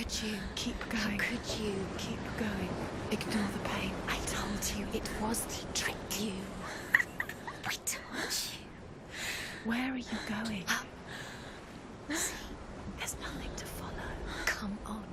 could you? Keep going. How could you? Keep going. Ignore the pain. I told you it was to trick you. I told you. Where are you going? See, There's nothing to follow. come on.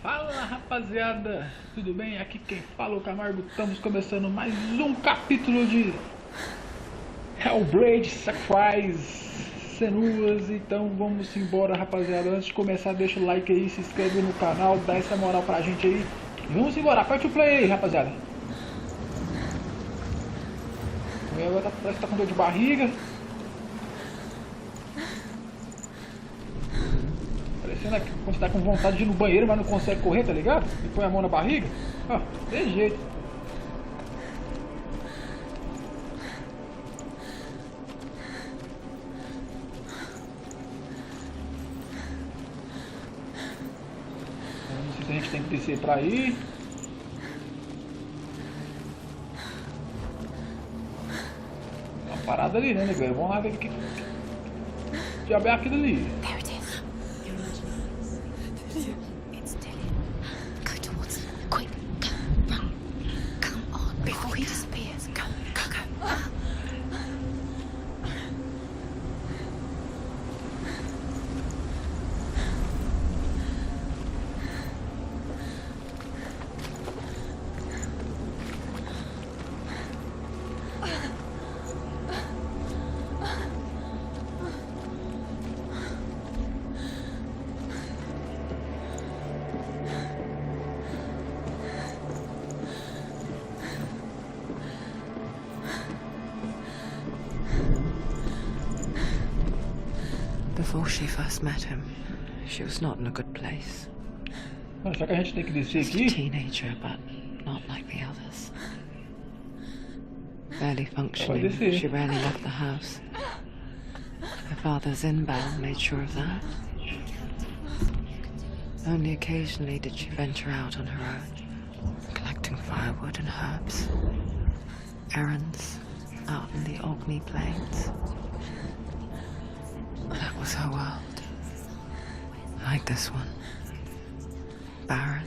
Fala rapaziada, tudo bem? Aqui quem fala é o Camargo. Estamos começando mais um capítulo de Hellblade, Sacrifice, Senuas. Então vamos embora, rapaziada. Antes de começar, deixa o like aí, se inscreve no canal, dá essa moral pra gente aí. E vamos embora, aperte o play aí, rapaziada. Agora parece que tá com dor de barriga. Parecendo que quando você tá com vontade de ir no banheiro, mas não consegue correr, tá ligado? E põe a mão na barriga. Ó, desse jeito. Eu não sei se a gente tem que descer pra ir. Tá uma parada ali, né, velho? Vamos lá ver o que diabo é aquilo ali. There it is. It's Dylan. Go towards him. Quick, go, run. Come on, before he disappears. Go, go, go. Before she first met him, she was not in a good place. Será que a gente tem que descer Just a aqui? teenager, but not like the others. Barely functioning, this is- she rarely left the house. Her father's inbound made sure of that. Only occasionally did she venture out on her own, collecting firewood and herbs. Errands out in the Orkney Plains. That was her world. Like this one. Barren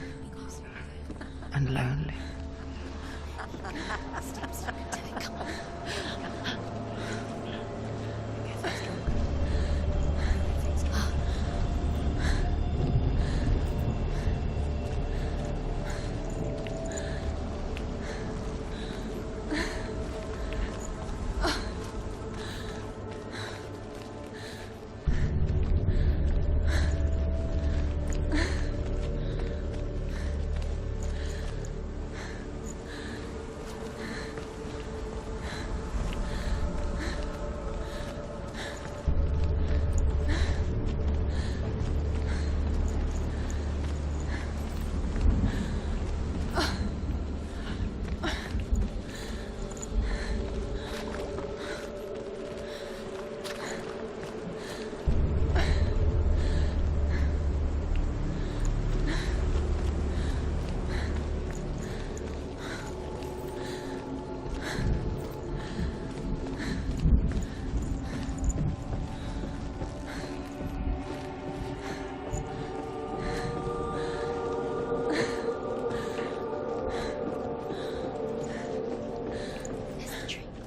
and lonely.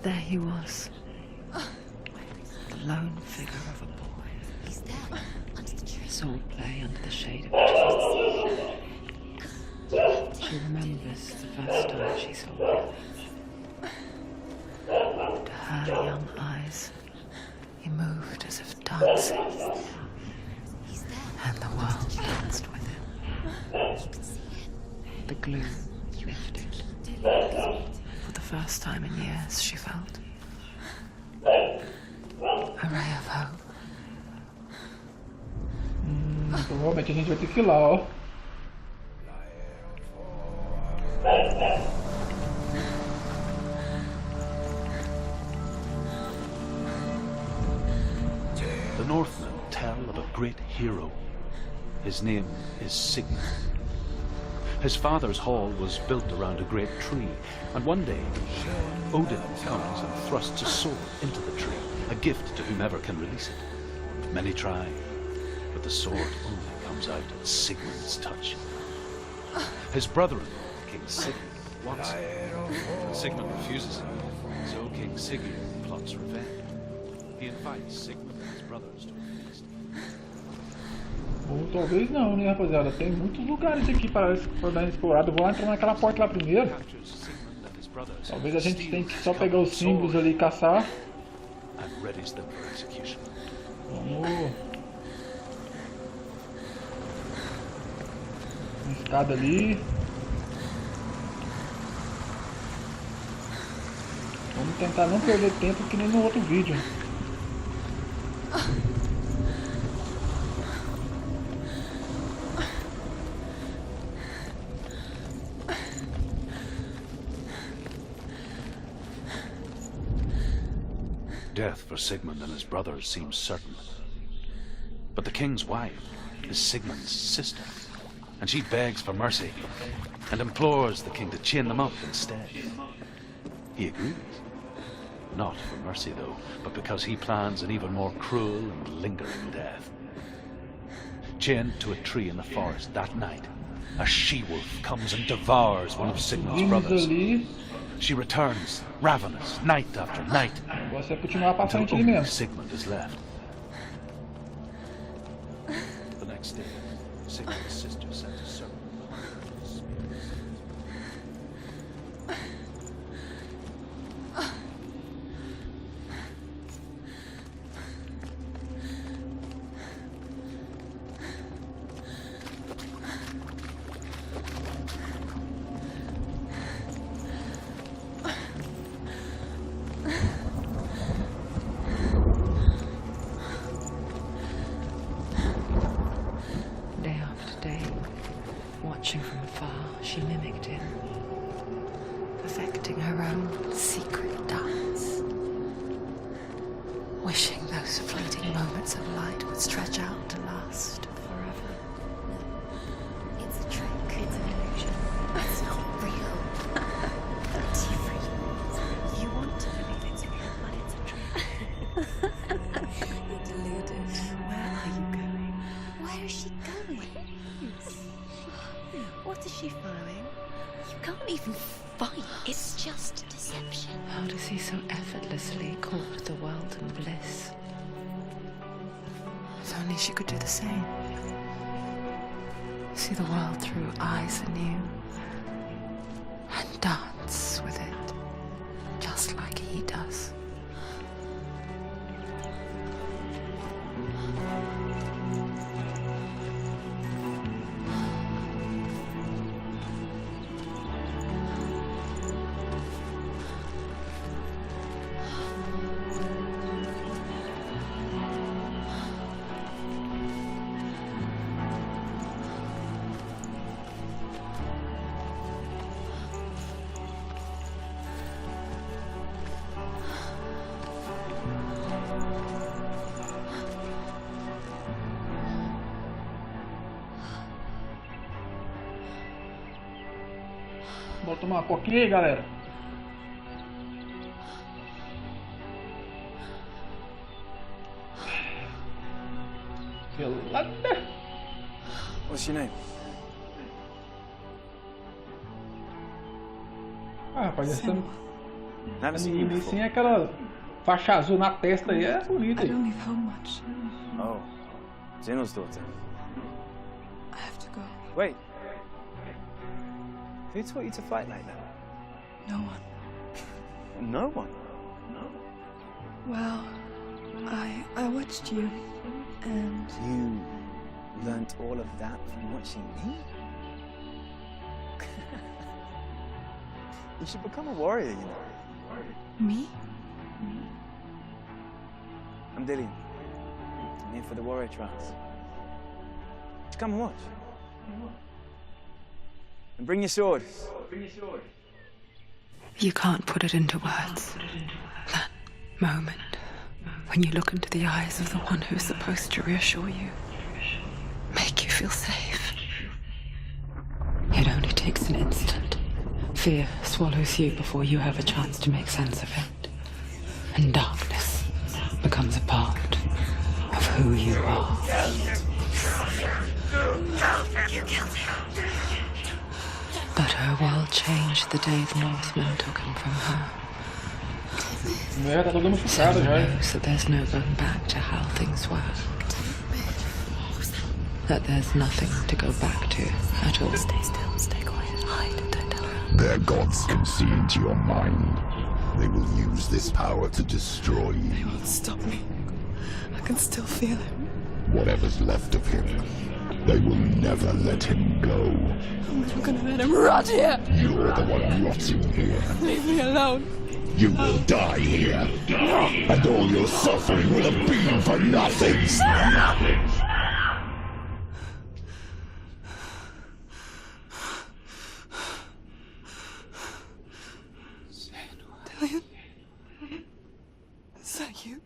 There he was, the lone figure of a boy. He's there, under the tree. Sword play under the shade of trees. She remembers the first time she saw him. To her young eyes, he moved as if dancing, He's there. and the world danced with him. You can see him. The gloom lifted. For the first time in years, she felt a ray of hope. Provavelmente a gente vai ter que ir lá, ó. The Northmen tell of a great hero. His name is Sigmund. His father's hall was built around a great tree, and one day Odin comes and thrusts a sword into the tree, a gift to whomever can release it. Many try, but the sword only comes out at Sigmund's touch. His brother-in-law, King Sigurd, wants it, and Sigmund refuses it, so King Sigurd plots revenge. He invites Sigmund and his brothers to a feast. Ou talvez não, né, rapaziada? Tem muitos lugares aqui para dar explorado. Eu vou lá entrar naquela porta lá primeiro. Talvez a gente tenha que só pegar os símbolos ali e caçar. Vamos. Uma escada ali. Vamos tentar não perder tempo que nem no outro vídeo. Death for Sigmund and his brothers seems certain. But the king's wife is Sigmund's sister, and she begs for mercy and implores the king to chain them up instead. He agrees. Not for mercy, though, but because he plans an even more cruel and lingering death. Chained to a tree in the forest that night, a she-wolf comes and devours one of Sigmund's brothers. She returns, ravenous, night after night, Você continuar pra frente until ali only mesmo. Sigmund is left. The next day, Sigmund's sister sent a servant. Day after day, watching from afar, she mimicked him, perfecting her own secret dance, wishing those fleeting moments of light would stretch out to last forever. It's a trick. It's an illusion. It's not real. It's free. You want to believe it's real, but it's a trick. You're deluded. Where are you going? Where is she going? What is she following? You can't even fight. It's just deception. How does he so effortlessly court the world in bliss? If only she could do the same. See the world through eyes anew and dance with it, just like he does. Bora tomar uma coquinha aí, galera. Gelada. What's your name? Ah, rapaz, essa Never seen you menina before. sem aquela faixa azul na testa aí é bonita I aí. don't leave home much. Oh, Zeno's daughter. I have to go. Wait. Who taught you to fight like that? No one. No one. Well, I watched you, and You learnt all of that from watching me? You should become a warrior, you know. me? I'm Dillian. I'm here for the warrior trials. Would you come and watch? And bring your sword. You can't put it into words. That moment when you look into the eyes of the one who's supposed to reassure you, make you feel safe. It only takes an instant. Fear swallows you before you have a chance to make sense of it. And darkness becomes a part of who you are. You killed him. But her world changed the day the Northmen took him from her. Mulher tá toda machucada Senua já. knows that there's no going back to how things were. That there's nothing to go back to at all. Stay still, stay quiet, hide, don't tell her. Their gods can see into your mind. They will use this power to destroy They you. won't stop me. I can still feel him. Whatever's left of him, they will never let him go. I'm never gonna let him rot here. You're the one rotting here. Leave me alone. You will die here. And all your suffering will have been for nothing. Dillion? Is that you?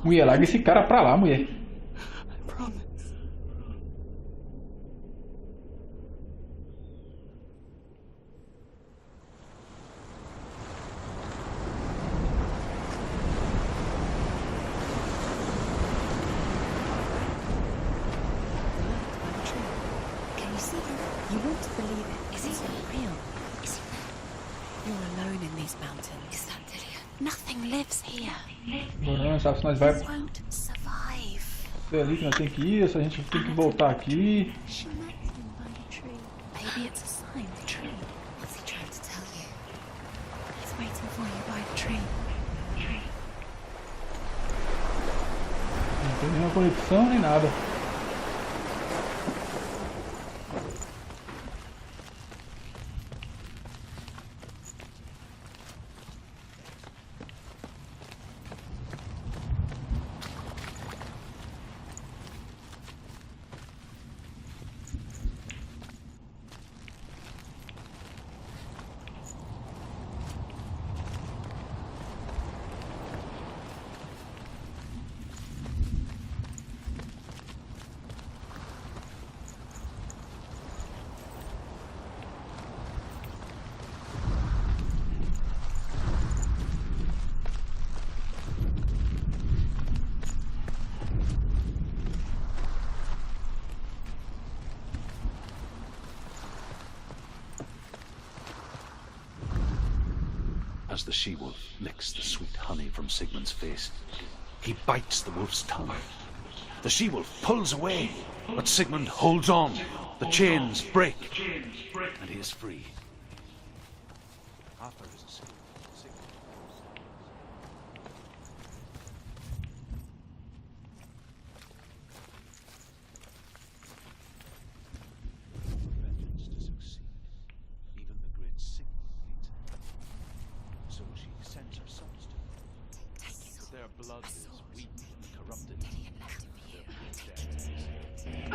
Mulher, larga esse cara pra lá, mulher. I promise. Can you see him? You want to believe it. Is he real? Is he real? You're alone in these mountains. Is that Dillion? Nothing lives here. Agora não sabe se nós vai Won't survive. ver ali que nós tem que ir, se a gente tem que voltar aqui. She met him by a tree. Maybe it's a sign, the tree. What's he trying to tell you? He's waiting for you by the tree. Não tem nenhuma conexão nem nada. As the she-wolf licks the sweet honey from Sigmund's face, he bites the wolf's tongue. The she-wolf pulls away, but Sigmund holds on. The chains break, and he is free. Arthur is escaped. Vengeance to succeed. Even the great Sigmund needs it. So she sends her sons to him. Take it. But their blood is weak and corrupted. Dillion left it for you. Take it.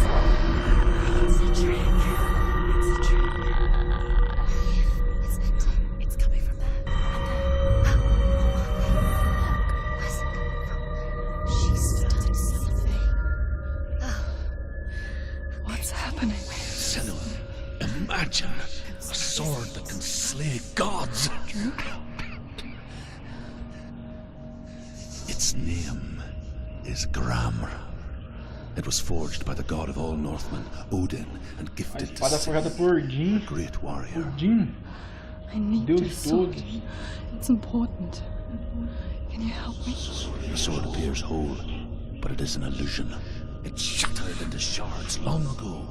It's a trick. It's a trick. It's empty. It's coming from there. And look, where's it coming from? She's done something. What's happening? Senua, imagine a sword that can slay gods. Its name is Gramr. It was forged by the god of all Northmen, Odin, and A gifted to espada Sigmund, forjada por Odin. a great warrior. Odin, I need Deus this de sword. todos. It's important. Can you help me? The sword appears whole, but it is an illusion. It shattered into shards long ago.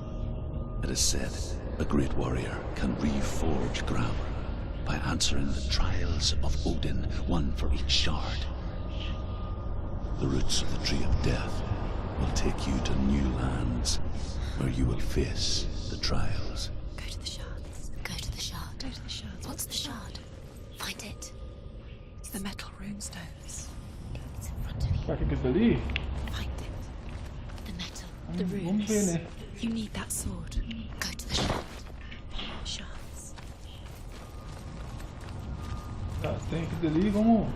It is said a great warrior can reforge Gramr by answering the trials of Odin, one for each shard. The roots of the Tree of Death will take you to new lands where you will face the trials. Go to the shards. Go to the shard. Go to the shards. What's the shard? Find it. It's the metal runestones. It's in front of you. Será que é aquilo ali? Find it. The metal. The Vamos ver, runes. né? You need that sword. Go to the shard. Shards. Tá, tem aquilo ali, vamos.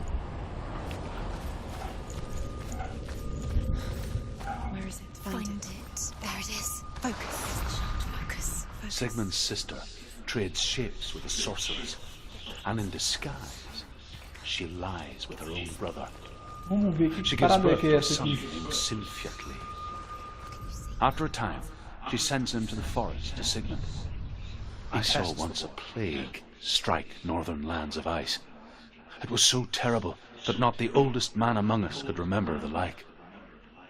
Where is it? Find Find it. it. There it is. Focus. Shard focus. Focus. Sigmund's sister trades shapes with the sorcerers, and in disguise, she lies with her own brother. Vamos ver She que gives parada é birth que to é a essa son aqui. named Sinfjotli. After a time, she sends him to the forest to Sigmund. I saw once a plague strike northern lands of ice. It was so terrible that not the oldest man among us could remember the like.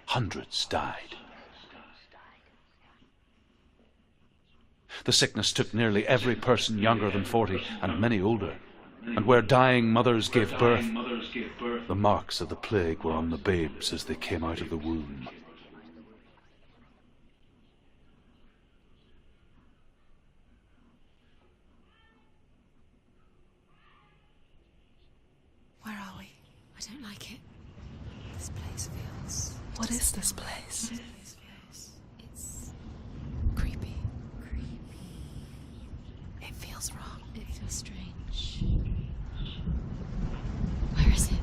Hundreds died. The sickness took nearly every person younger than 40 and many older. And where dying mothers gave birth, the marks of the plague were on the babes as they came out of the womb. Where are we? I don't like it. This place feels. What is this place? It's creepy. It feels wrong. It feels strange. Where is it?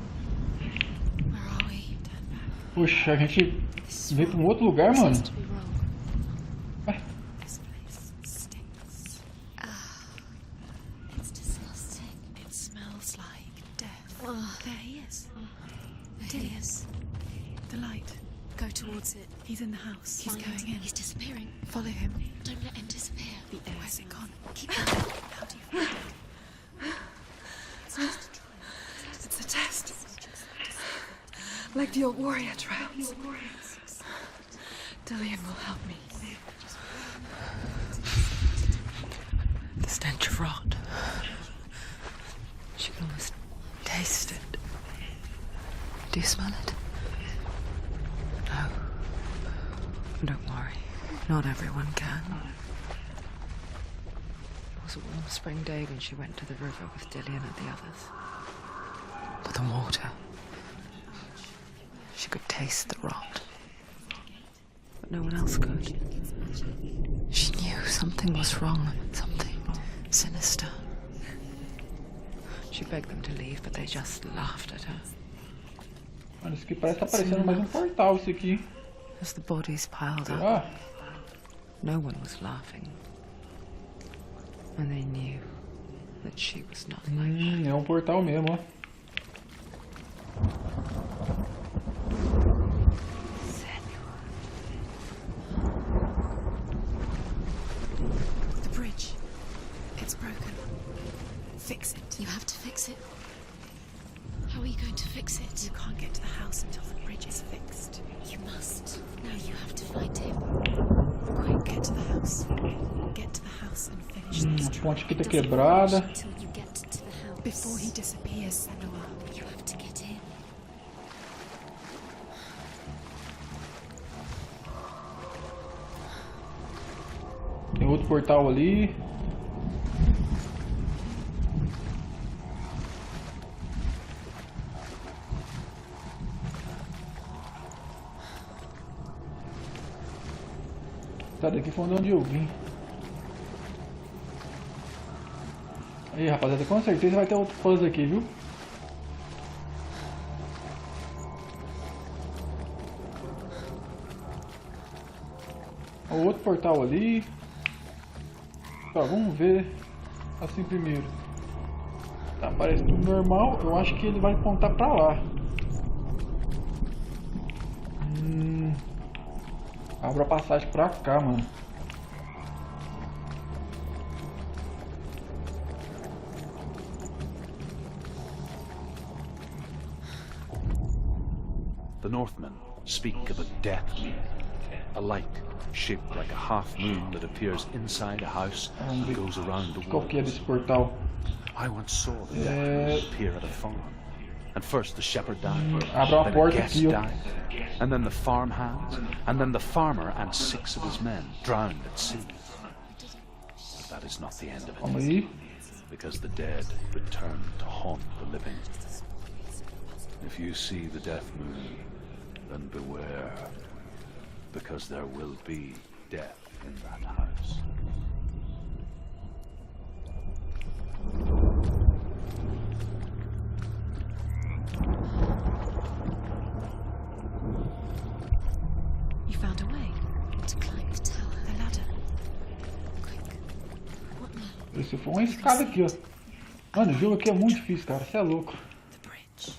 Where are we? Turn back. Puxa, a gente veio pra um outro lugar, mano. Seems to be wrong. Vai. This place stinks. It's disgusting. It smells like death. Oh. There he is. There he is. The light. Go towards it. He's in the house. He's Find going it. in. He's disappearing. Follow him. Don't let him disappear. The air. Where's it gone? Keep going. How do you find it? It's just a trial. It's a test. Like the old warrior trials. Dillian will help me. The stench of rot. She can almost taste it. Do you smell it? No. Don't worry. Not everyone can. It was a warm spring day when she went to the river with Dillian and the others. But the water. She could taste the rot. But no one else could. She knew something was wrong. Something sinister. She begged them to leave, but they just laughed at her. Mano, isso aqui parece que tá parecendo mais um portal, isso aqui. As the bodies piled up, Ah, no one was laughing. And they knew that she was not like é um portal mesmo, ó. the bridge. It's broken. Fix it. You have to fix it. How are you going to fix it? You can't get to the house until the bridge is fixed. You must. Now you have to find him. Quick, get to the house. Get to the house and finish this A job. ponte aqui tá quebrada. Until you get to the house. Before he disappears, Senua. You have to get in. Tem outro portal ali. Tá, daqui foi onde eu vim. Aí, rapaziada, com certeza vai ter outro puzzle aqui, viu? O outro portal ali. Tá, vamos ver assim primeiro. Tá, parece tudo normal. Eu acho que ele vai apontar pra lá. Abra a passagem pra cá, mano. The Northmen speak of a death moon, a light shaped like a half moon that appears inside a house and goes around the Qual que é walls. desse portal? I once saw the death moon appear at a farm, and first the shepherd died, Abra uma then a porta guest aqui, ó. died, and then the farmhands, and then the farmer and 6 of his men drowned at sea. But that is not the end of Calma it, aí. because the dead return to haunt the living. If you see the death moon, then beware, because there will be death in that house. You found a way to climb the tower. The ladder. Quick. What now? Esse foi uma escada aqui, ó. Mano, o jogo aqui é muito difícil, cara. Você é louco. The bridge.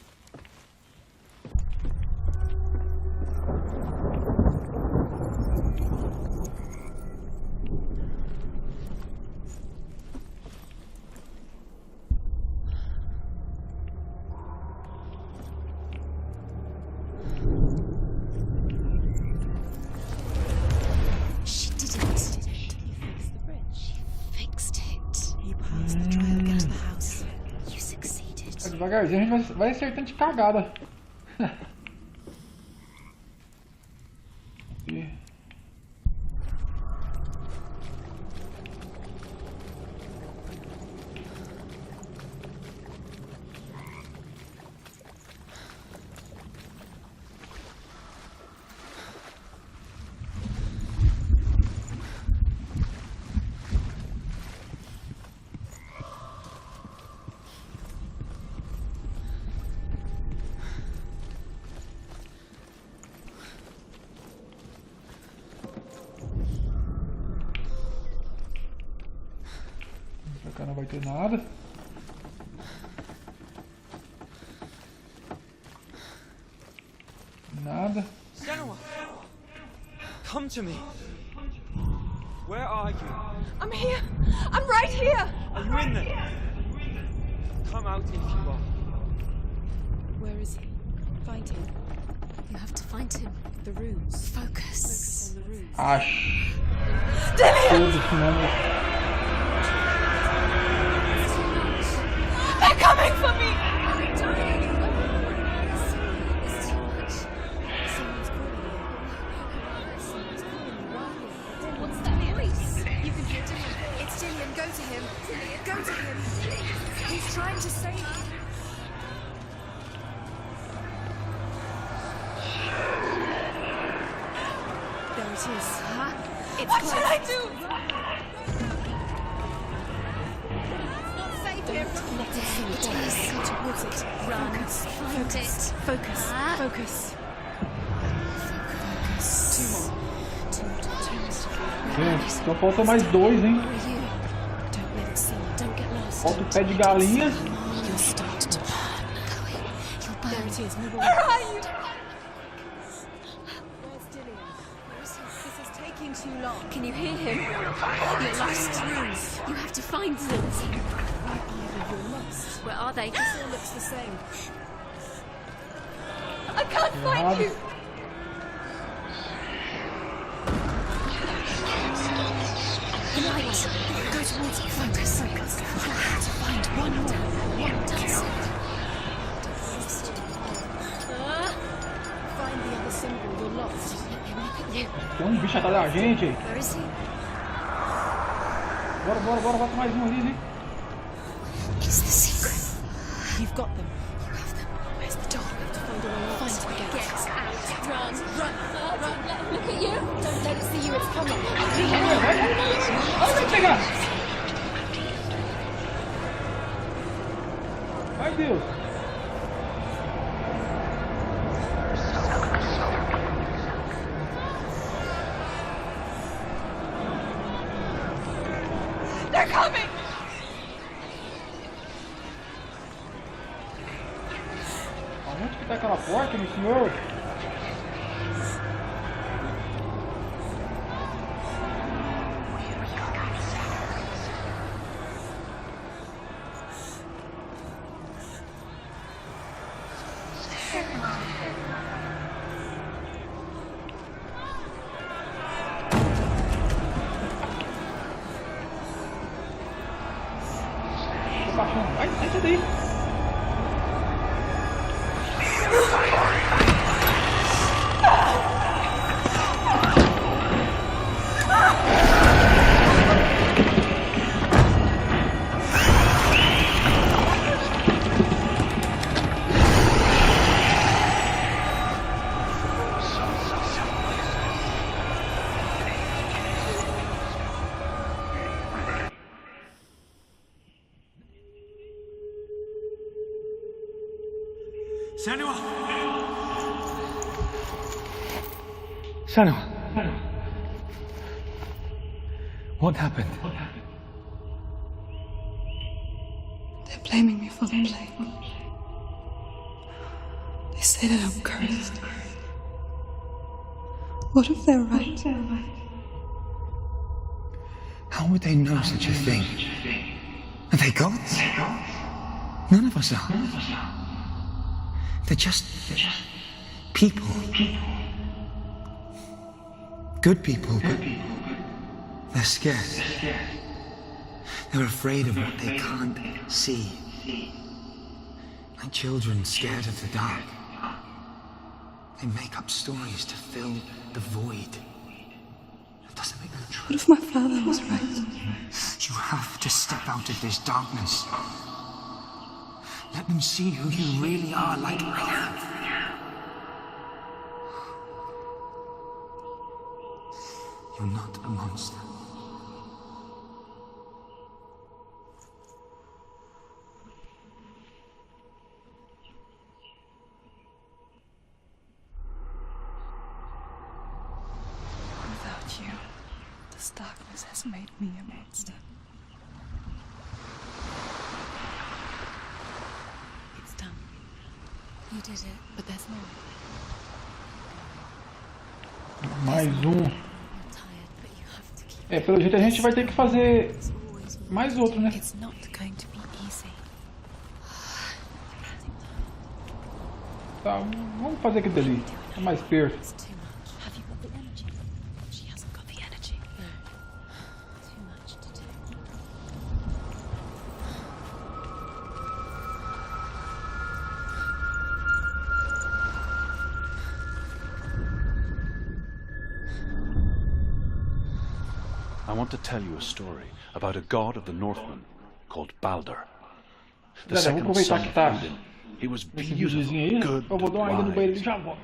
She did it. You fixed the bridge. Fixed it. You passed the trial, get to the house. You succeeded. Devagarzinho a gente vai acertando de cagada. E- Pra cá não vai ter nada. Nada. Senua! Come to me! Where are you? I'm here. I'm right here. Are you in there? Come out if you are. Where is he? Find him. You have to find him. The runes. Focus. On the runes. Acho. Todos, mano. They're coming for me. What's that voice? You can hear Dillian. It's Dillian. Go to him. Go to him. He's trying to save you. There it is. What should I do? Save him. Let us see what it is. Go towards it. Run. Focus. Focus. Focus. Focus. Two more. Gente, só falta mais 2, hein? Where are you? Don't let it see you. Don't get lost. Falta o pé de galinha. You'll start to burn. You'll burn. There it is. Move away. Where are you? Where's Dillian? Where is he? This is taking too long. Can you hear him? You're lost. Runes. You have to find them. Where are you? You're lost. Where are they? This all looks the same. I can't find you. The light. Go towards it. Focus. Focus. You have to find one more. One dozen. Find the other symbol. You're lost. Look at you. Tem bicho atrás da gente. Where is he? Bora, bora, bora. Bota mais um ali, né? Is the secret? You've got them. You have them. Where's the door? We have to find a way out. Find it again. Get out. Run. Run. Run. Look at you. Don't let it see you. It's coming. Vai pegar. Ai, Deus. They're coming. Aonde que tá aquela porta, meu senhor? Tô baixando. Vai, sai daí. Senua! Senua! What happened? They're blaming me for the plague. They say that I'm cursed. What if they're right? How would they know such a thing? Are they gods? None of us are. They're just people. Good people, but they're scared. They're afraid of what they can't see. Like children scared of the dark. They make up stories to fill the void. It doesn't make them true. What if my father was right? You have to step out of this darkness. Let them see who you really are, like I have. You're not a monster. Without you, this darkness has made me a monster. It's done. You did it, but there's more. Mais um. You're tired, but you have to keep. É, pelo jeito a gente vai ter que fazer mais outro, né? It's not going to be easy. Tá, vamos fazer aquele dali. É mais perto. It's too much. Have you got the energy? She hasn't got the energy. No. Too much to do. I want to tell you a story about a god of the Northmen called Balder. The Galera, vamos second aproveitar son que of tá Odin. He was nesse beautiful, videozinho aí. good, Eu vou dar uma ida no and banheiro e wise. já volto.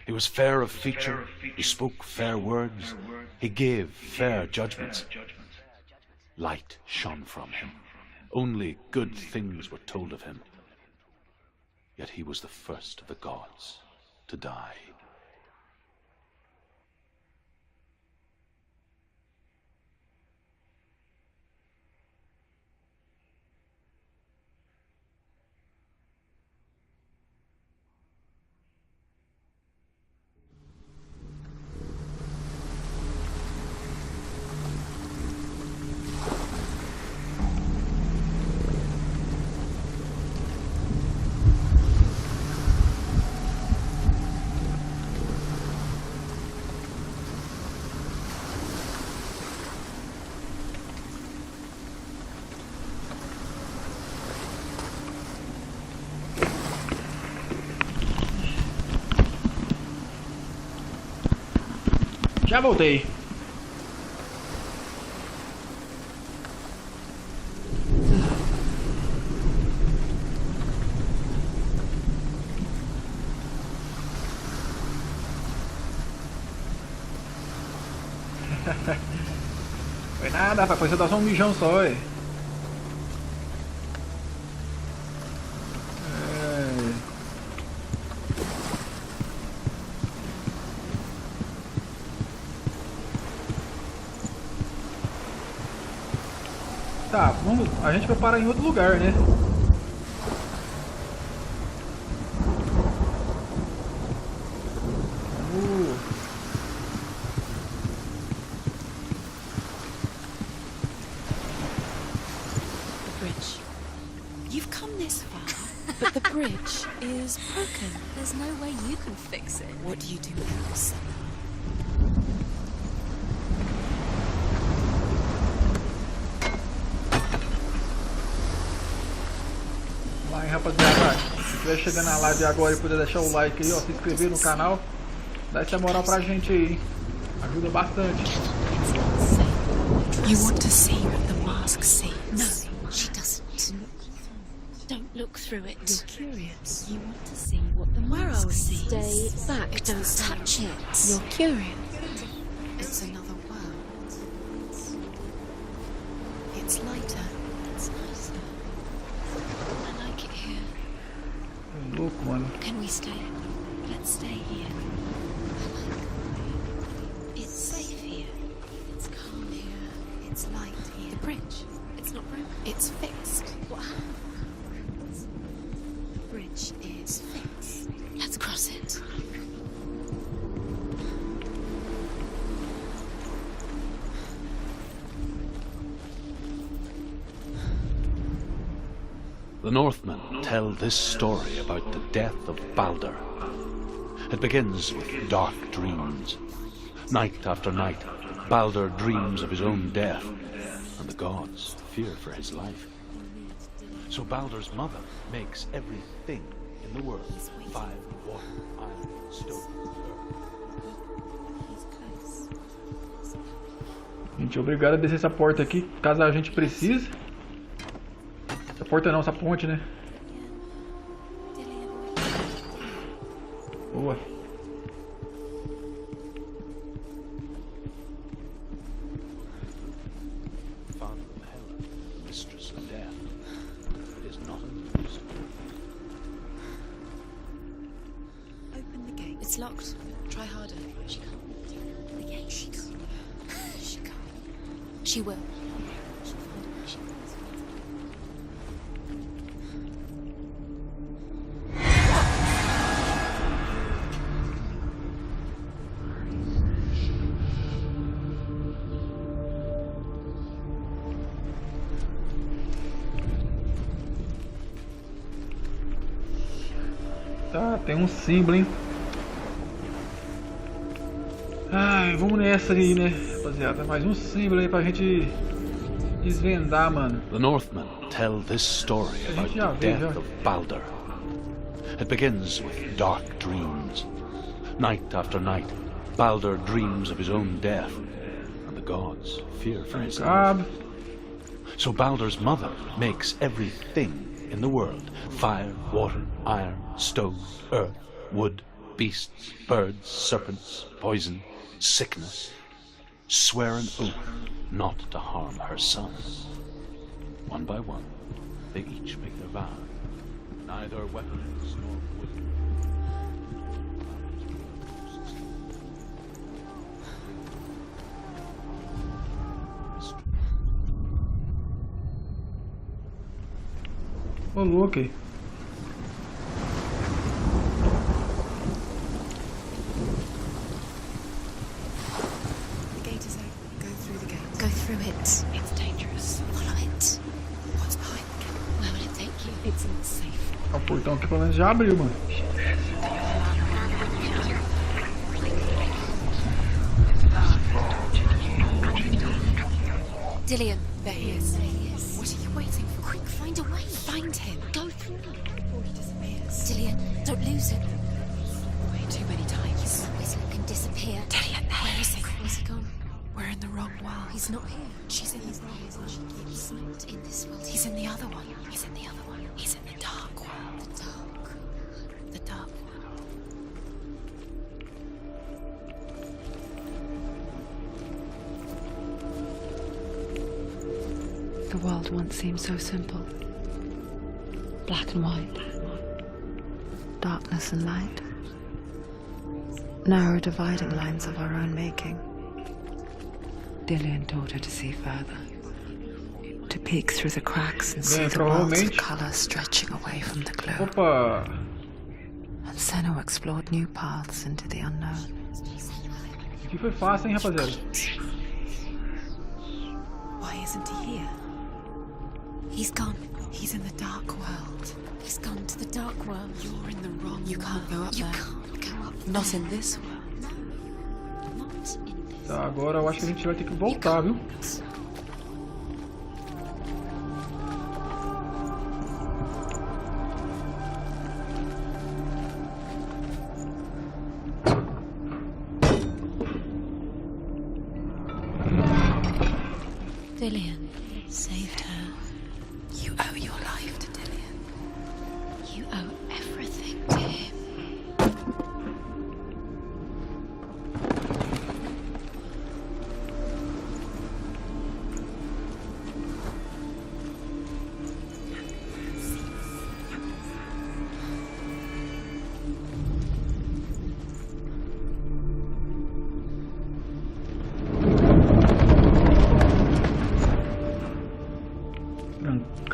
He was fair of feature, he spoke fair words, he gave fair judgments. Light shone from him. Only good things were told of him. Yet he was the first of the gods to die. Já voltei. Foi nada, rapaz. Foi só um mijão só, ué. Tá, vamos, a gente vai parar em outro lugar, né? The bridge. You've come this far, but the bridge is broken. There's no way you can fix it. What do you do now, Senua? Vai, rapaziada, se estiver chegando na live agora e puder deixar o like aí, ó, se inscrever no canal, dá essa moral pra gente aí, ajuda bastante. You want to see what the mask sees? No, she doesn't. Don't look through it. You're curious. You want to see what the mask sees. Stay back. Don't touch it. You're curious. It's another world. It's lighter. It's nicer. mano. Can we stay? Let's stay here. It's safe here. It's calm here. It's light here. The bridge. It's not broken. It's fixed. What happens? The bridge is fixed. Let's cross it. The Northmen tell this story about the death of Balder. It begins with dark dreams. Night after night, Balder dreams of his own death, and the gods fear for his life. So Balder's mother makes everything in the world: fire, water, iron, stone. Gente, obrigado a descer essa porta aqui, caso a gente precise. Essa porta não, essa ponte, né? Boa. Father of Hela, mistress of death, is not amused. Open the gate. It's locked. Try harder. She can't. The gate. She can't. She can't. She will. She'll find a way. She will. Tá, tem um símbolo, hein? Ai, vamos nessa aí, né, rapaziada? Mais um símbolo aí pra gente desvendar, mano. The Northmen tell this story about the death of Balder. It begins with dark dreams. Night after night, Balder dreams of his own death, and the gods fear for his life. So Balder's mother makes everything in the world: fire, water, iron, stone, earth, wood, beasts, birds, serpents, poison, sickness. Swear an oath not to harm her sons. One by one, they each make their vow. Neither weapons nor wood. Ô, louco aí. The gate is open. Go through the gate. Go through it. It's dangerous. Follow it. What's behind the gate? Where will it take you? It's not safe. O portão aqui pelo menos já abriu, mano. Dillian, there he is. There he is. What are you waiting for? Quick, find a way. Find him. Go through before he disappears. Dillian, don't lose him. Way too many times. He's always looking disappear. Dillian, where is he? Where's he gone? We're in the wrong world. He's not here. She's in the wrong world. He's not in this world. He's in the other one. He's in the other one. He's in the dark world. The dark. The dark world. The world once seemed so simple. Black and white. Darkness and light. Narrow dividing lines of our own making. Dillian taught her to see further. To peek through the cracks and see the worlds of color stretching away from the glow. Opa! And Senua explored new paths into the unknown. Aqui foi fácil, hein, rapaziada? Why isn't he here? He's gone. He's in the dark world. He's gone to the dark world. You're in the wrong. You can't go up there. You can't go up there. Not in this world. No, not in this. Tá, agora eu acho que a gente vai ter que voltar, viu? Dillian saved her. You owe your life to Dillian. You owe everything to him.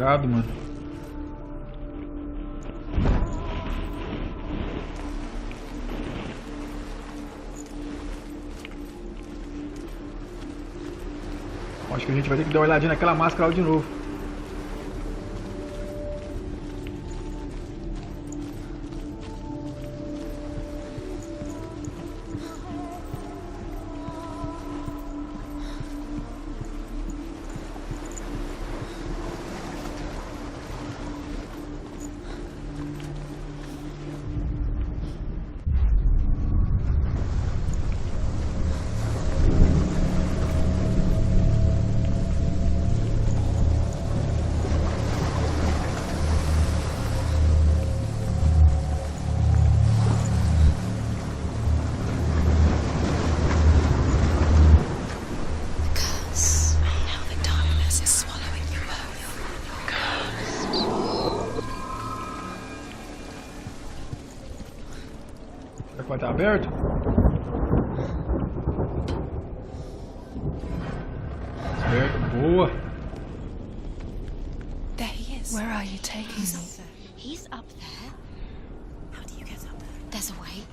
complicado, mano. Acho que a gente vai ter que dar uma olhadinha naquela máscara lá de novo. Vai estar aberto? Aberto, boa. There he is. Where are you taking me? He's up there. How do you get up there? There's a way.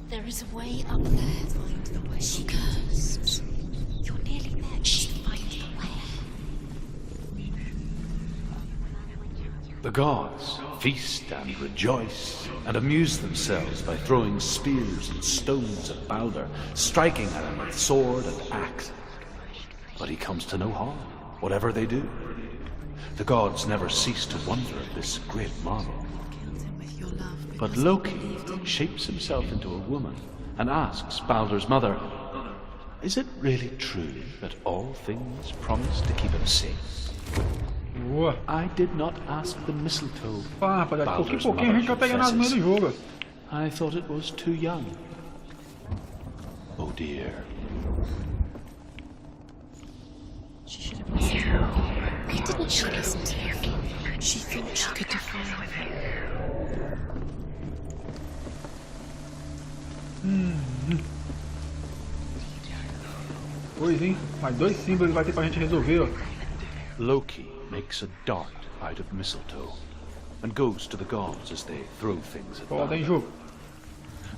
There is a way up there. Find the way. She goes. You're nearly there. She finds the way. The gods feast and rejoice and amuse themselves by throwing spears and stones at Balder, striking at him with sword and axe. But he comes to no harm, whatever they do. The gods never cease to wonder at this great marvel. But Loki shapes himself into a woman and asks Balder's mother, "Is it really true that all things promise to keep him safe?" Boa. I did not ask the mistletoe. Pá, rapaziada, Balder's pouquinho a gente vai mother pegando as manhas do confesses. jogo. I thought it was too young. Oh dear. She should have listened. Why didn't she listen to him? She thought she could defy him. Pois, hein? Mais 2 símbolos vai ter pra gente resolver, ó. Loki makes a dart out of mistletoe and goes to the gods as they throw things at Foda, hein, Balder. jogo?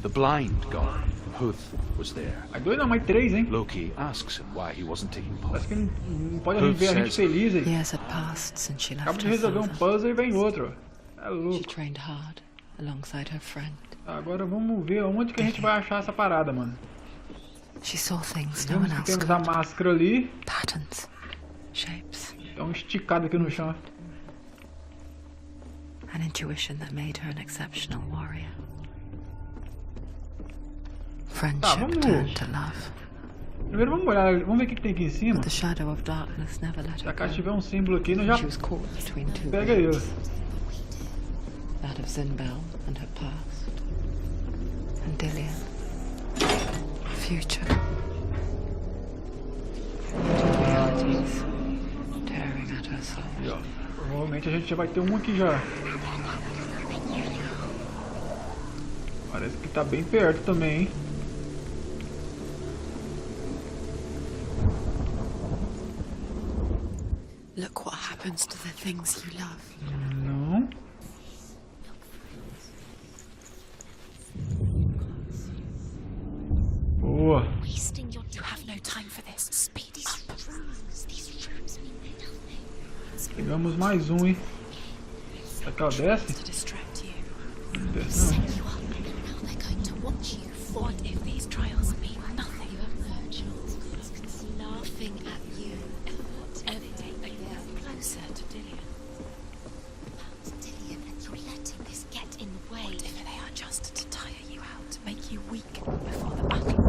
The blind god, Huth, was there. Mais 2 não, mais 3, hein? Loki asks him why he wasn't taking part. Parece que não pode ver a gente feliz, hein? Years had passed since she Acaba left de her resolver um father. puzzle e vem outro, ó. É She louco. trained hard alongside her friend. Agora vamos ver onde que a gente vai achar essa parada, mano. She saw things no Vemos one que else temos a could. máscara ali. Patterns, shapes, Dá um esticado aqui no chão. an intuition that made her an exceptional warrior. Friendship vamos. turned to love. Primeiro vamos olhar, vamos ver o que tem aqui em cima. But the shadow of darkness never let Se her a caixa go. tiver um símbolo aqui, nós já She was caught between two pega ele. worlds, that of Zinbel and her past, and Dillian, future. Two realities tearing at her soul. Aí, ó. Provavelmente a gente já vai ter um aqui já. Parece que tá bem perto também, hein? Look what happens to the things you love. Não. Boa. Wasting your... You have no time for this. Speed up. These rooms mean nothing. Pegamos mais um, hein? Será que ela desce? To distract you. Não desce, Set não. you up. Now they're going to watch you. What if these trials mean nothing? You have no chance. Laughing at you. Every day they get closer to Dillian. Dillian, and you're letting this get in the way. What if they are just to tire you out, make you weak before the battle?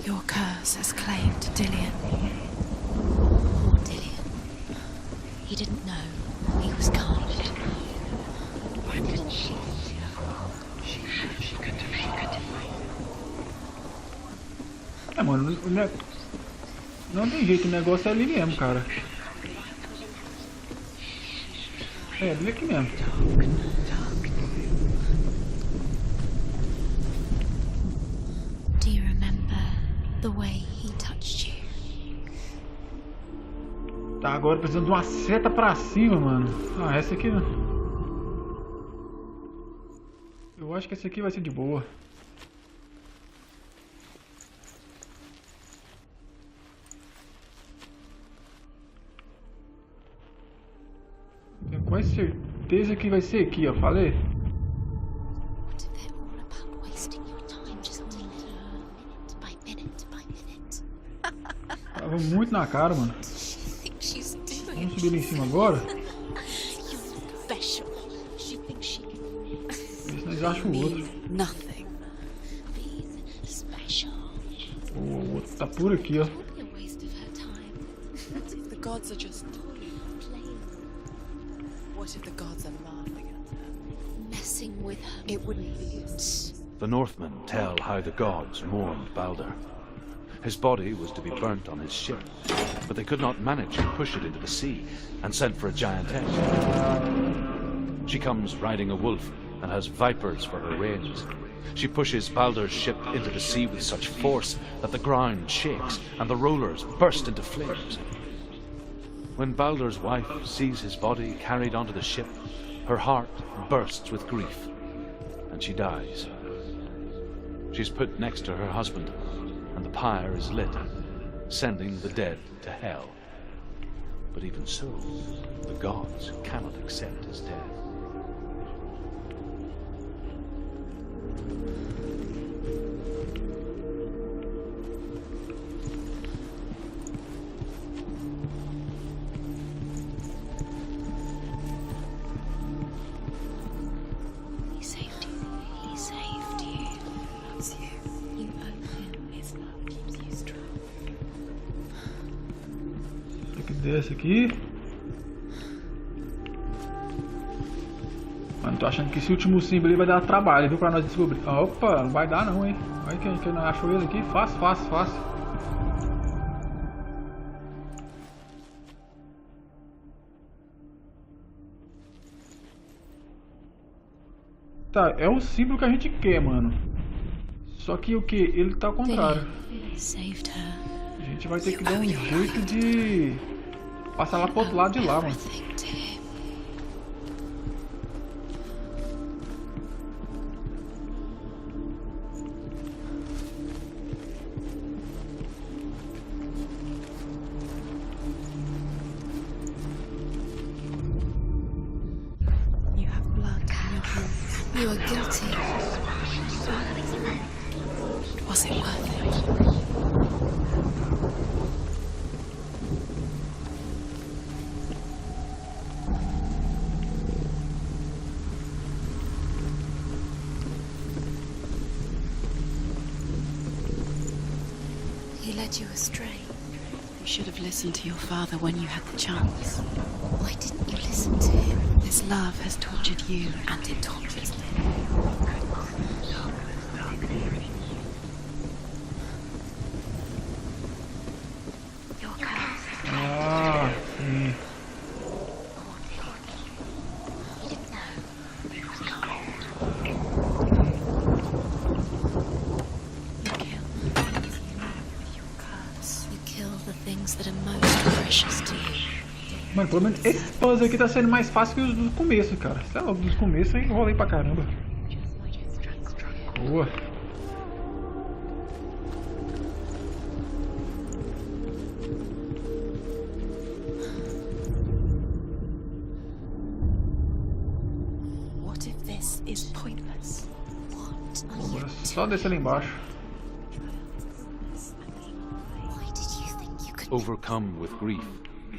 Your curse has claimed Dillian. Poor Dillian. He didn't know. He was kind. Why didn't she? She could do. É, mano, não tem jeito, o negócio é ali mesmo, cara. É, bem aqui mesmo. Do you remember the way he touched you? Tá, agora precisando de uma seta pra cima, mano. Ah, essa aqui não. Eu acho que essa aqui vai ser de boa. Tenho quase certeza que vai ser aqui, ó. Falei. What if they're all about wasting your time just minute by minute by minute? Tava muito na cara, mano. She thinks she's doing Vamos subir ali em cima agora. You're special. She thinks she can Ver se nós achamos o outro. Nothing. be special. O outro tá por aqui, ó. Be a waste of her time. The gods are just. Playing, What if the gods are laughing at her? messing with her. It wouldn't be it. The Northmen tell how the gods mourned Balder. His body was to be burnt on his ship, but they could not manage to push it into the sea and sent for a giantess. She comes riding a wolf and has vipers for her reins. She pushes Balder's ship into the sea with such force that the ground shakes and the rollers burst into flames. When Balder's wife sees his body carried onto the ship, her heart bursts with grief, and she dies. She's put next to her husband, and the pyre is lit, sending the dead to hell. But even so, the gods cannot accept his death. He saved you. He saved you. Loves you. You owe him. His love keeps you strong. Tem que desce aqui. Mano, tô achando que esse último símbolo aí vai dar trabalho, viu? Pra nós descobrir. Opa, não vai dar não, hein? Olha que eu não acho ele aqui. Fácil, fácil, fácil. Tá, é o símbolo que a gente quer, mano. Só que o que? Ele tá ao contrário. He saved her. A gente vai ter que dar um jeito de passar lá pro outro lado de lá, mano. Everything to him. You have blood in your hands. You are guilty. Was it worth it? He led you astray. You should have listened to your father when you had the chance. Why didn't you listen to him? This love has tortured you, and it tortures them. Your curse. Ah, sim. You didn't know. It was cold. You kill the things you love with your curse. You kill the things that are most precious to you. Mano, pelo menos esse puzzle aqui tá sendo mais fácil que os do começo, cara. Sei lá, dos começos eu enrolei pra caramba. Boa. What if this is pointless? What are Agora you é só descer lá embaixo. Why did you think you could Overcome with grief,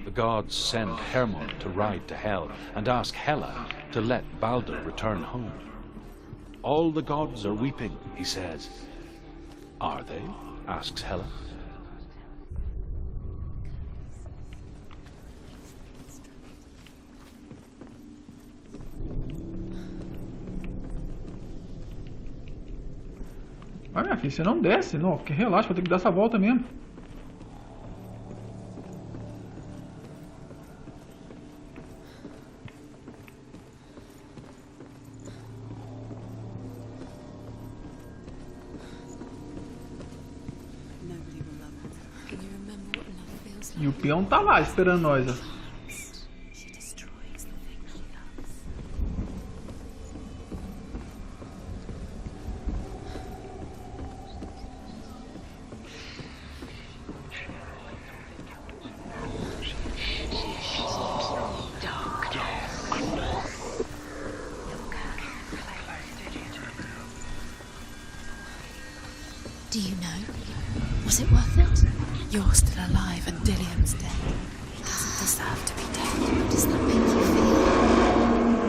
the gods send Hermod to ride to Hell and ask Hela to let Balder return home. All the gods are weeping, he says. Are they? Asks Hela. Vai, minha filha, você não desce, não. Que relaxa, vou ter que dar essa volta mesmo. E o peão tá lá esperando nós, ó. She destroys the thing she loves. Do you know? Was it worth it? You're still alive and Dillian's dead. He doesn't deserve to be dead. How does that make you feel?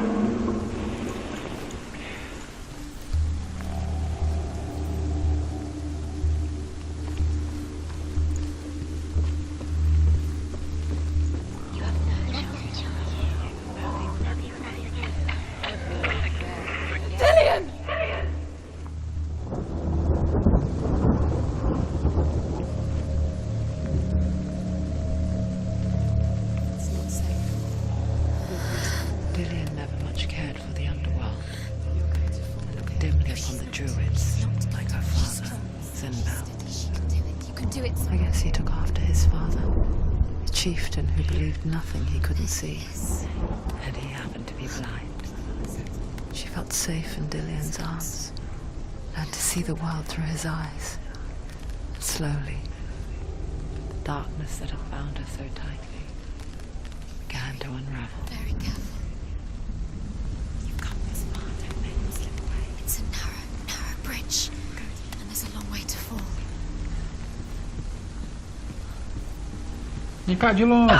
You have no Dillian! Dillian never much cared for the underworld. Dimly upon the druids, like her father, Sinbad. You can do it. I guess he took after his father, the chieftain who believed nothing he couldn't see. And he happened to be blind. She felt safe in Dillian's arms, learned to see the world through his eyes. And slowly, the darkness that had bound her so tightly began to unravel. Very careful. You've come this far, don't let him slip away. It's a narrow bridge. And there's a long way to fall. Vem cá de longe.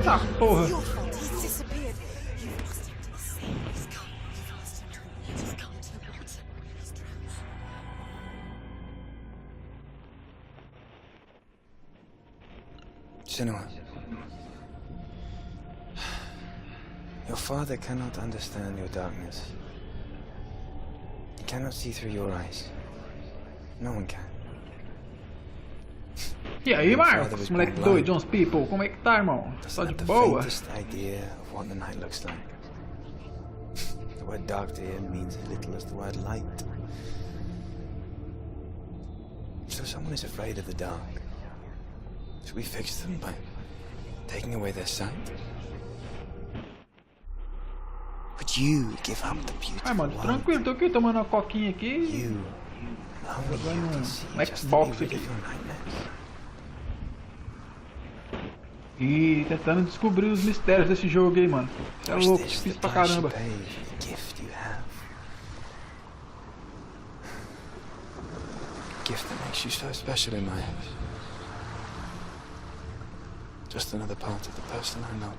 Tá, porra. Your fault. He's disappeared. You've lost him to the sea. He's gone. You've lost him. He's come to the water. He's drowned. Senua. Your father cannot understand your darkness. He cannot see through your eyes. No one can. E aí, Marcos? Moleque doido, Jones People, como é que tá, irmão? Só de boa? Just idea of what the night looks like. The word dark to him means as little as the word light. So someone is afraid of the dark. Should we fix them by taking away their sight? Would you give up the beautiful Ai, mano, world? tranquilo, tô aqui tomando uma coquinha aqui. You, only you Jogando can see um just Xbox to be rid aqui. of your nightmares. E tentando descobrir os mistérios desse jogo aí, mano. Isso é Was louco, this difícil the pra price you caramba. pay for the gift you have? A gift that makes you so special in my eyes. Just another part of the person I know.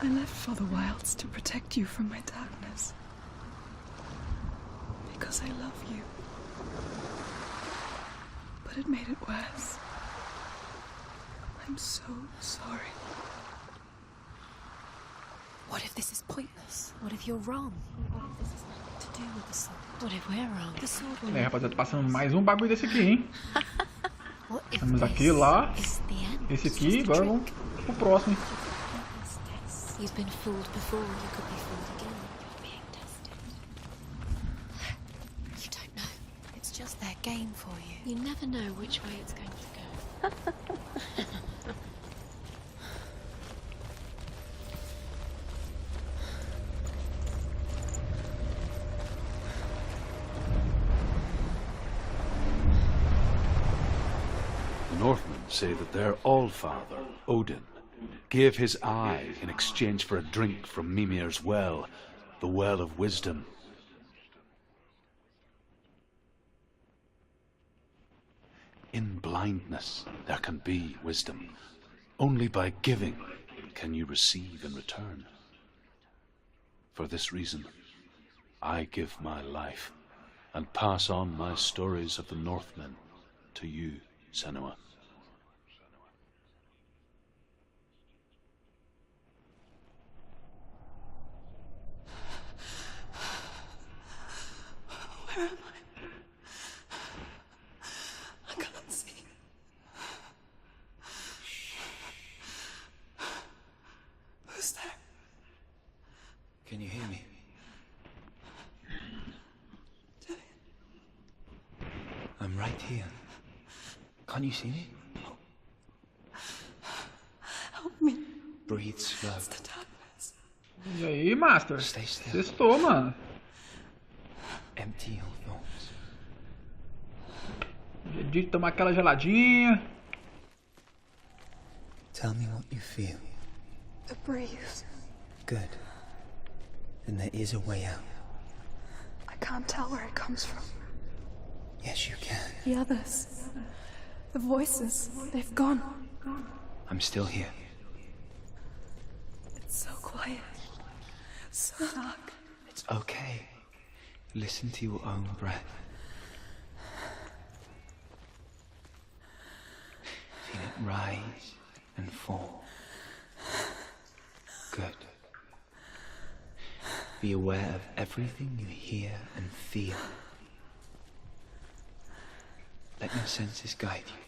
I left for the wilds to protect you from my darkness. Because I love you. But it made it worse. I'm so sorry. What if this is pointless? What if you're wrong? What if this has nothing to do with the sword? What if we're wrong? The sword will. É, rapaziada, passando mais um bagulho desse aqui, hein? What if Temos this aqui, lá. is the end? Esse It's aqui, just a agora trick. vamos pro próximo, hein? You've been fooled before, you could be fooled again. You're being tested. You don't know. It's just their game for you. You never know which way it's going to go. The Northmen say that their Allfather, Odin, gave his eye in exchange for a drink from Mimir's well, the Well of Wisdom. In blindness there can be wisdom. Only by giving can you receive in return. For this reason, I give my life and pass on my stories of the Northmen to you, Senua. Where am I? I can't see. Who's there? Can you hear me? here. Can't you see me? Help me. Breathe slow. It's the darkness. E aí, Master? Stay still. Sextou, mano. Empty your thoughts. De tomar aquela geladinha. Tell me what you feel. The breeze. Good. Then there is a way out. I can't tell where it comes from. Yes, you can. The others. The voices. They've gone. I'm still here. It's so quiet. So dark. It's okay. Listen to your own breath. Feel it rise and fall. Good. Be aware of everything you hear and feel. Let your senses guide you.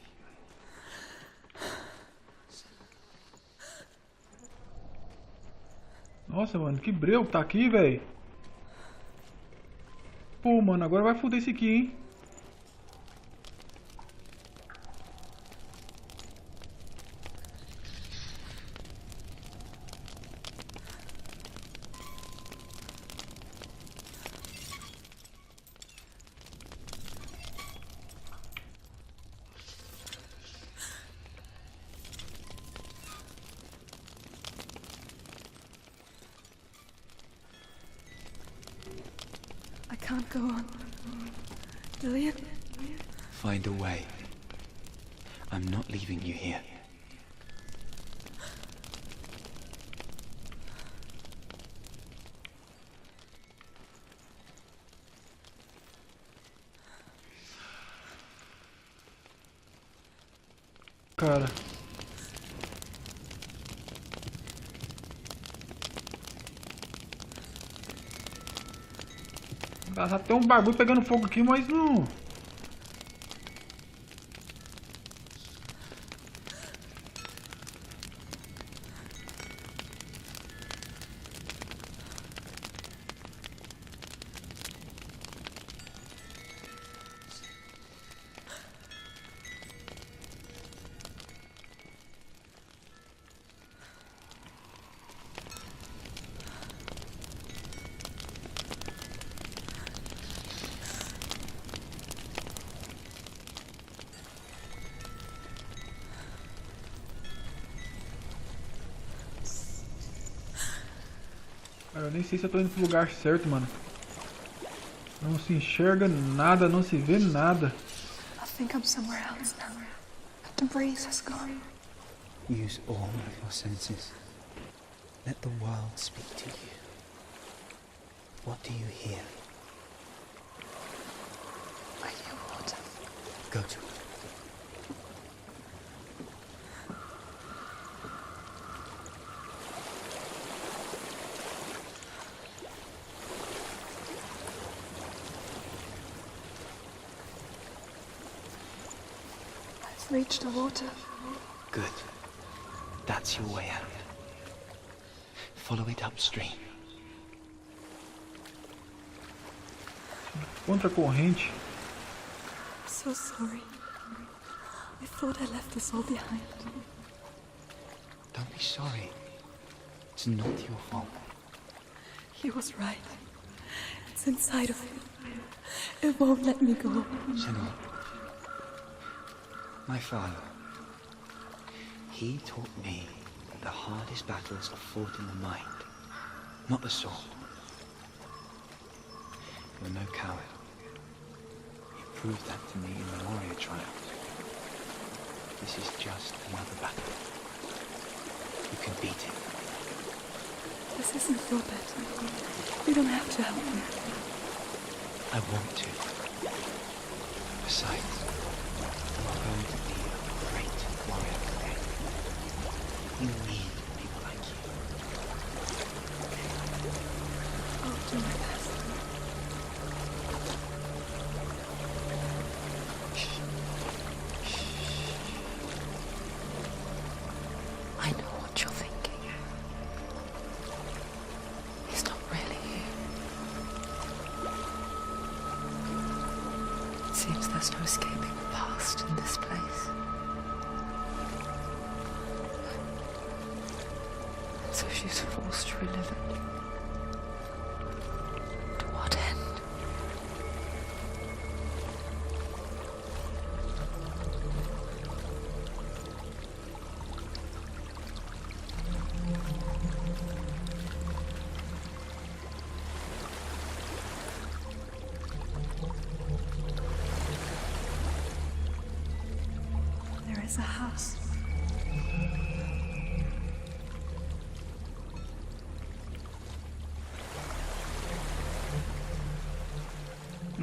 Nossa, mano, que breu que tá aqui, velho. Pô, mano, agora vai foder esse aqui, hein. I can't go on. Lillian? Find a way. I'm not leaving you here. Cara. Tem um bagulho pegando fogo aqui, mas não. Cara, eu nem sei se eu tô indo pro lugar certo, mano. Não se enxerga nada, não se vê nada. I think I'm somewhere else now. The breeze has gone. Use all of your senses. Let the world speak to you. What do you hear? I hear water. Go to it. I've reached the water. Good. That's your way out. Follow it upstream. Contra a corrente. I'm so sorry. I thought I left this all behind. Don't be sorry. It's not your fault. He was right. It's inside of me. It won't let me go. Senua. My father. He taught me that the hardest battles are fought in the mind, not the sword. You're no coward. You proved that to me in the warrior trial. This is just another battle. You can beat it. This isn't your battle. You don't have to help me. I want to. Besides, you're going to be a great warrior today. You need people like you. I'll do my best. I know what you're thinking. He's not really here. It seems there's no escaping the power. lost in this place. So she's forced to relive it. To what end? There is a house.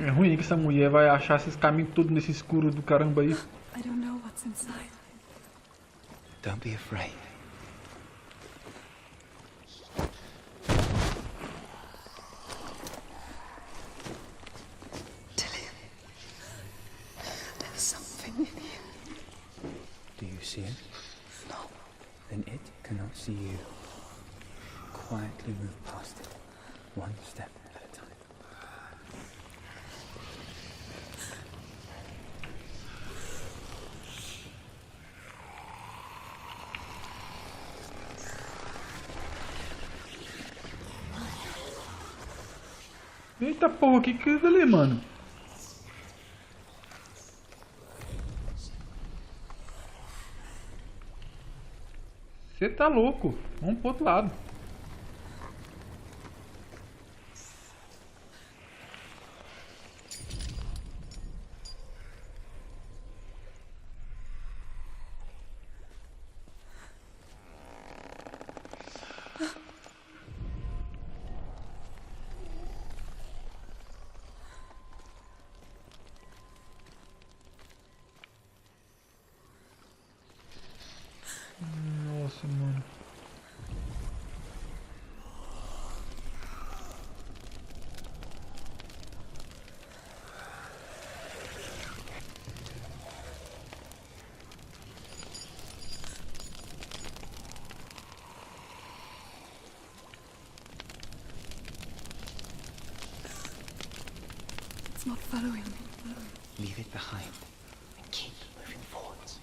É ruim que essa mulher vai achar esses caminhos tudo nesse escuro do caramba aí. I don't know what's inside. Don't be afraid. Dillian, there's something in you. Do you see it? No. Then it cannot see you. Quietly move past it, one step at a time. Eita porra, que é isso ali, mano? Você tá louco? Vamos pro outro lado. Nossa, mano. It's not following me. Leave it behind and keep moving forwards.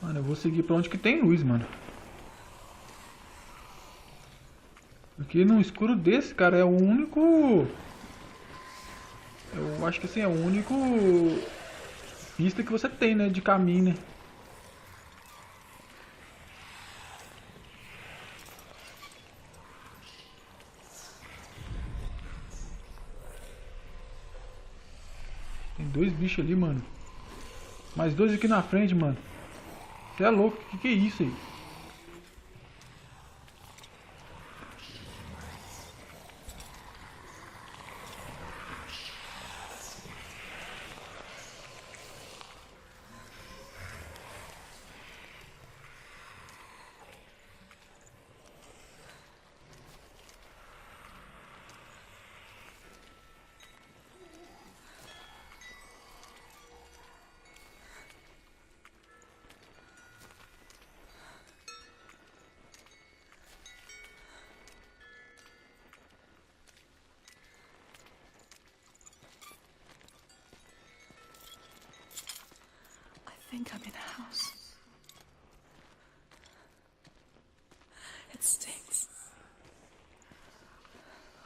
Mano, eu vou seguir pra onde que tem luz, mano. Porque no escuro desse, cara, é o único... Eu acho que assim, é o único pista que você tem, né, de caminho, né? Tem dois bichos ali, mano. Mais dois aqui na frente, mano. Você é louco, que é isso aí? I think I'm in a house. It stinks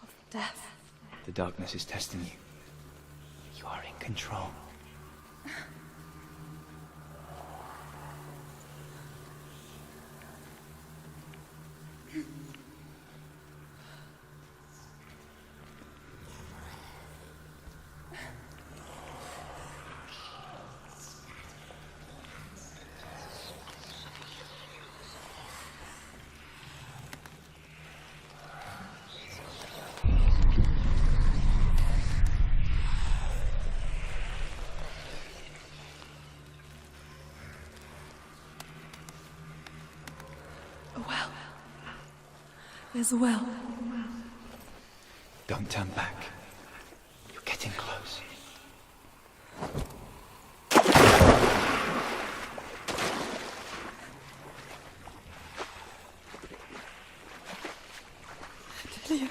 of death. The darkness is testing you. You are in control. well. There's a well. Don't turn back. You're getting close. Delia.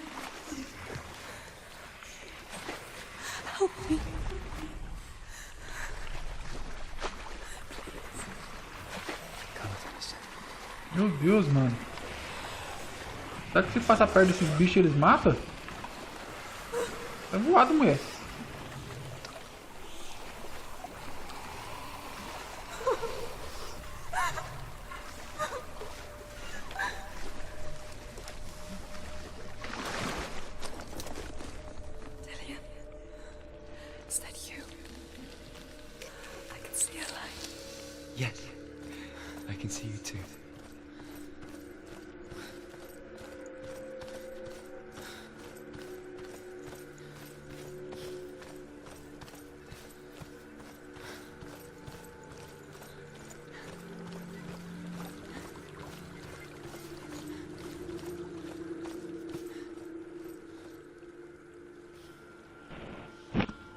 Help me. Meu Deus, mano. Será que se passar perto desses bichos eles matam? É voado, mulher. Delia. Is that you? I can see a light. Yes, I can see you too.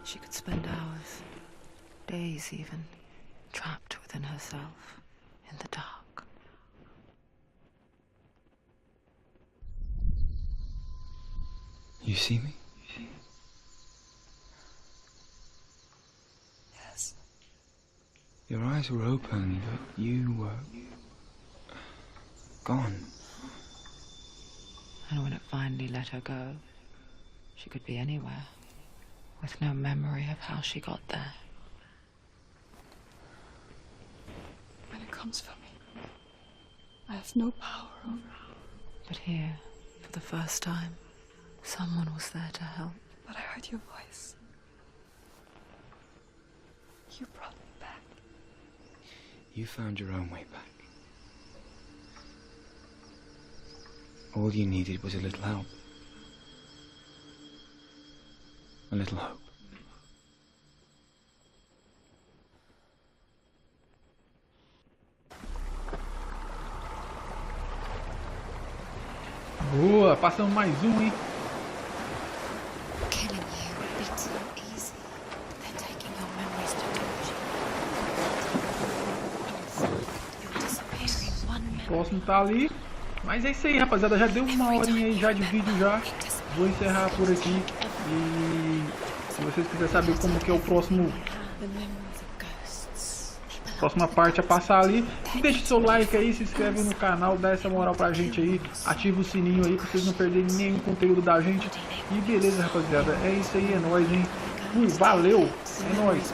She could spend hours, days even, trapped within herself, in the dark. You see me? Yes. Your eyes were open, but you were gone. And when it finally let her go, she could be anywhere, with no memory of how she got there. When it comes for me, I have no power over it. But here, for the first time, someone was there to help. But I heard your voice. You brought me back. You found your own way back. All you needed was a little help. A little hope. Boa, passamos mais um, hein? Killing you would be too easy. They're taking your memories to torture you. You'll disappear in one O minute. próximo tá ali. Mas é isso aí, rapaziada. Já deu uma horinha aí já de vídeo já. Vou encerrar por aqui. E se vocês quiserem saber como que é o próximo... Próxima parte a passar ali. Deixe seu like aí, se inscreve no canal, dá essa moral pra gente aí. Ativa o sininho aí pra vocês não perderem nenhum conteúdo da gente. E beleza, rapaziada. É isso aí, é nóis, hein? Valeu! É nóis!